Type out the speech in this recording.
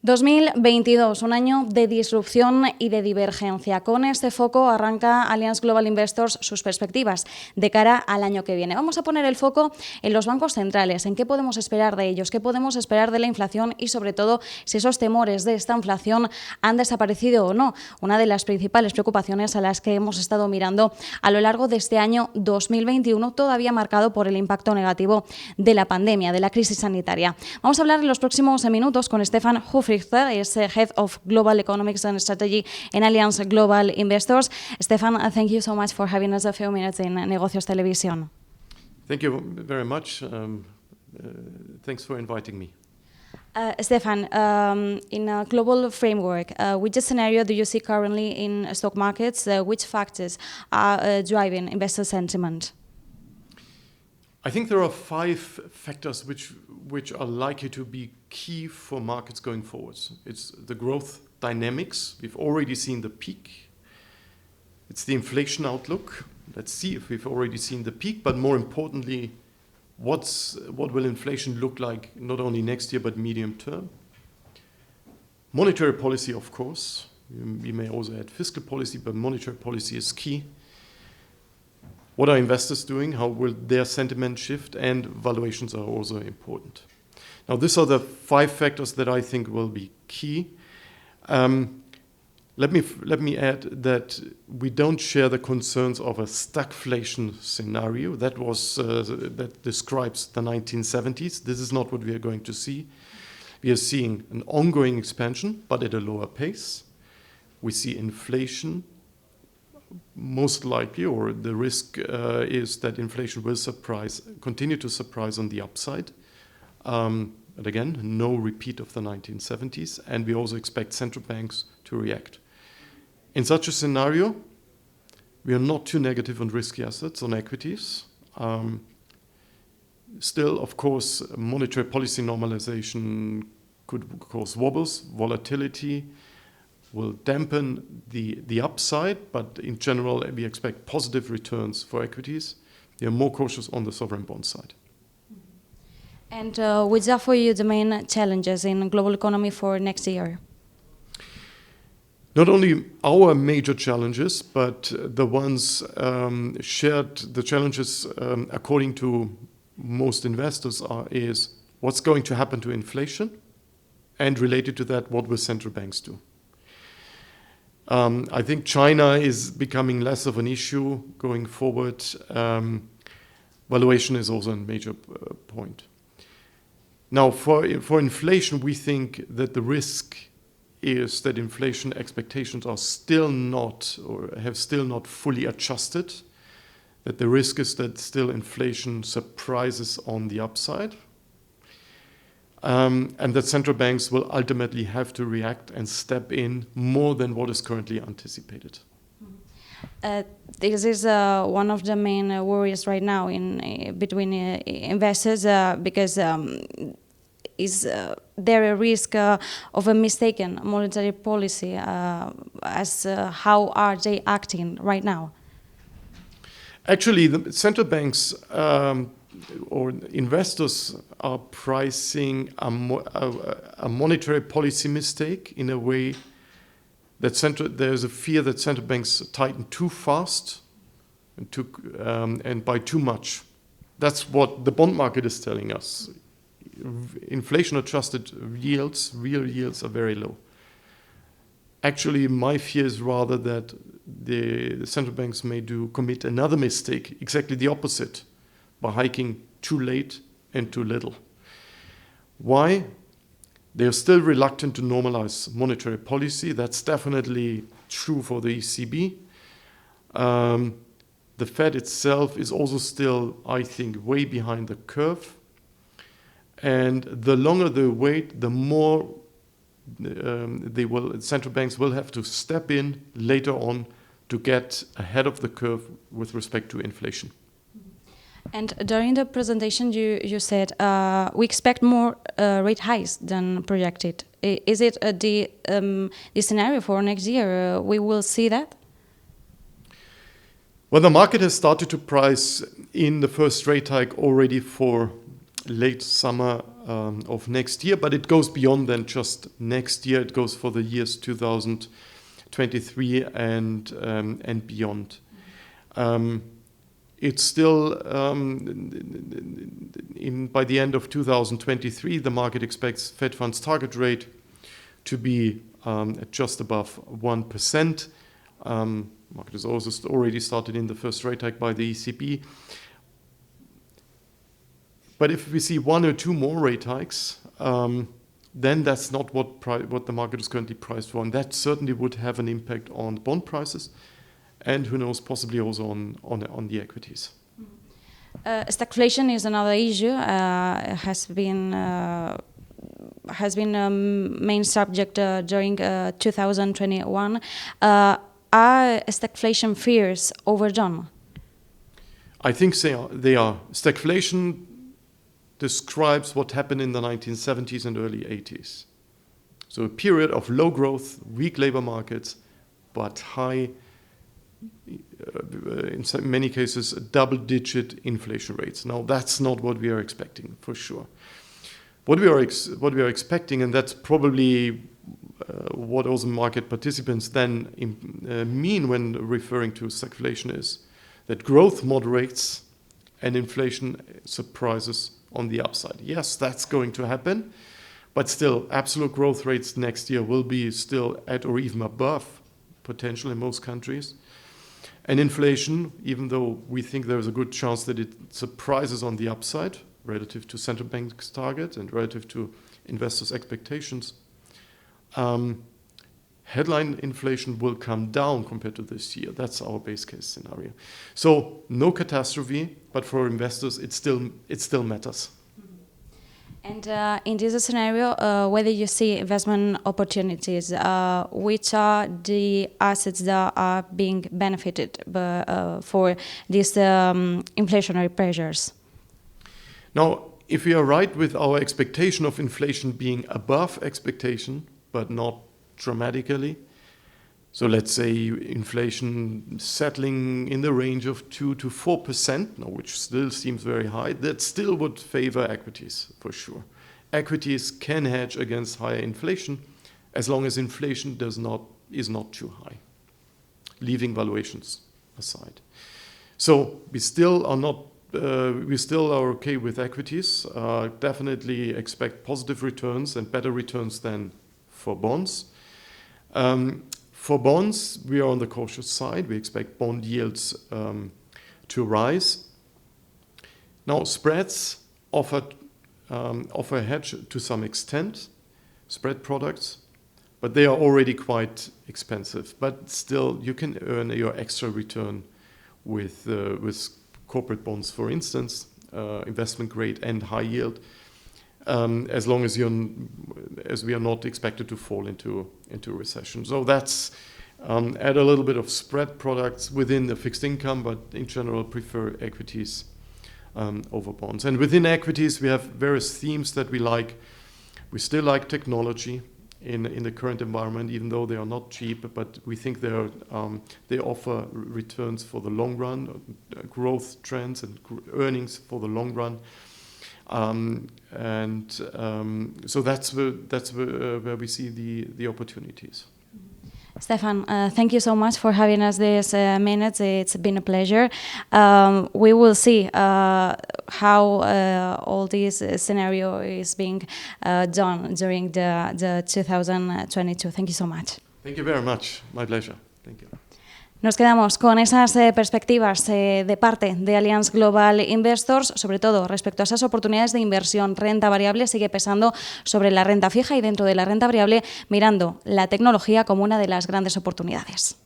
2022, un año de disrupción y de divergencia. Con este foco arranca Allianz Global Investors sus perspectivas de cara al año que viene. Vamos a poner el foco en los bancos centrales, en qué podemos esperar de ellos, qué podemos esperar de la inflación y sobre todo si esos temores de esta inflación han desaparecido o no. Una de las principales preocupaciones a las que hemos estado mirando a lo largo de este año 2021, todavía marcado por el impacto negativo de la pandemia, de la crisis sanitaria. Vamos a hablar en los próximos minutos con Stefan Hofrichter, is Head of Global Economics and Strategy in Allianz Global Investors. Stefan, thank you so much for having us a few minutes in Negocios Televisión. Thank you very much. Thanks for inviting me. Stefan, in a global framework, which scenario do you see currently in stock markets? Which factors are driving investor sentiment? I think there are 5 factors which are likely to be key for markets going forward. It's the growth dynamics. We've already seen the peak. It's the inflation outlook. Let's see if we've already seen the peak, but more importantly, what will inflation look like not only next year but medium term? Monetary policy, of course. We may also add fiscal policy, but monetary policy is key. What are investors doing? How will their sentiment shift? And valuations are also important. Now, these are the 5 factors that I think will be key. Let me add that we don't share the concerns of a stagflation scenario that describes the 1970s. This is not what we are going to see. We are seeing an ongoing expansion, but at a lower pace. We see inflation. Most likely, or the risk is that inflation will continue to surprise on the upside. But again, no repeat of the 1970s, and we also expect central banks to react. In such a scenario, we are not too negative on risky assets, on equities. Still, of course, monetary policy normalization could cause wobbles, volatility, will dampen the upside, but in general, we expect positive returns for equities. We are more cautious on the sovereign bond side. And which are for you the main challenges in global economy for next year? Not only our major challenges, but the ones shared, the challenges according to most investors is what's going to happen to inflation, and related to that, what will central banks do? I think China is becoming less of an issue going forward. Valuation is also a major point. Now, for inflation, we think that the risk is that inflation expectations are still not, or have still not fully adjusted, that the risk is that still inflation surprises on the upside. And that central banks will ultimately have to react and step in more than what is currently anticipated. This is one of the main worries right now between investors because is there a risk of a mistaken monetary policy how are they acting right now? Actually, the central banks or investors are pricing a monetary policy mistake in a way that there's a fear that central banks tighten too fast and by too much. That's what the bond market is telling us. Inflation-adjusted yields, real yields, are very low. Actually, my fear is rather that the central banks may commit another mistake, exactly the opposite, by hiking too late and too little. Why? They are still reluctant to normalize monetary policy. That's definitely true for the ECB. The Fed itself is also still, I think, way behind the curve. And the longer they wait, the more central banks will have to step in later on to get ahead of the curve with respect to inflation. And during the presentation, you said we expect more rate hikes than projected. Is it the scenario for next year? We will see that? Well, the market has started to price in the first rate hike already for late summer of next year, but it goes beyond than just next year. It goes for the years 2023 and beyond. It's still, by the end of 2023, the market expects Fed funds target rate to be at just above 1%. Market has also already started in the first rate hike by the ECB. But if we see one or two more rate hikes, then that's not what the market is currently priced for. And that certainly would have an impact on bond prices and, who knows, possibly also on the equities. Stagflation is another issue, has been a main subject during 2021. Are stagflation fears overdone? I think they are. Stagflation describes what happened in the 1970s and early 80s. So a period of low growth, weak labor markets, but high, in many cases, double-digit inflation rates. Now, that's not what we are expecting, for sure. What we are expecting, and that's probably what also market participants then mean when referring to stagflation, is that growth moderates and inflation surprises on the upside. Yes, that's going to happen, but still, absolute growth rates next year will be still at or even above potential in most countries. And inflation, even though we think there's a good chance that it surprises on the upside relative to central bank's target and relative to investors' expectations, headline inflation will come down compared to this year. That's our base case scenario. So no catastrophe, but for investors, it still matters. And in this scenario, whether you see investment opportunities, which are the assets that are being benefited for these inflationary pressures? Now, if we are right with our expectation of inflation being above expectation, but not dramatically, so let's say inflation settling in the range of 2 to 4%, now, which still seems very high, that still would favor equities, for sure. Equities can hedge against higher inflation as long as inflation is not too high, leaving valuations aside. So we still are okay with equities, definitely expect positive returns and better returns than for bonds. For bonds, we are on the cautious side. We expect bond yields to rise. Now, spreads offer a hedge to some extent, spread products, but they are already quite expensive. But still, you can earn your extra return with corporate bonds, for instance, investment grade and high yield, as long as we are not expected to fall into recession. So that's add a little bit of spread products within the fixed income, but in general prefer equities over bonds. And within equities, we have various themes that we like. We still like technology in the current environment, even though they are not cheap, but we think they offer returns for the long run, growth trends and earnings for the long run. So that's where we see the opportunities. Stefan, thank you so much for having us this minutes. It's been a pleasure. We will see how all this scenario is being done during the 2022. Thank you so much. Thank you very much. My pleasure. Thank you. Nos quedamos con esas perspectivas de parte de Allianz Global Investors, sobre todo respecto a esas oportunidades de inversión. Renta variable sigue pesando sobre la renta fija y dentro de la renta variable mirando la tecnología como una de las grandes oportunidades.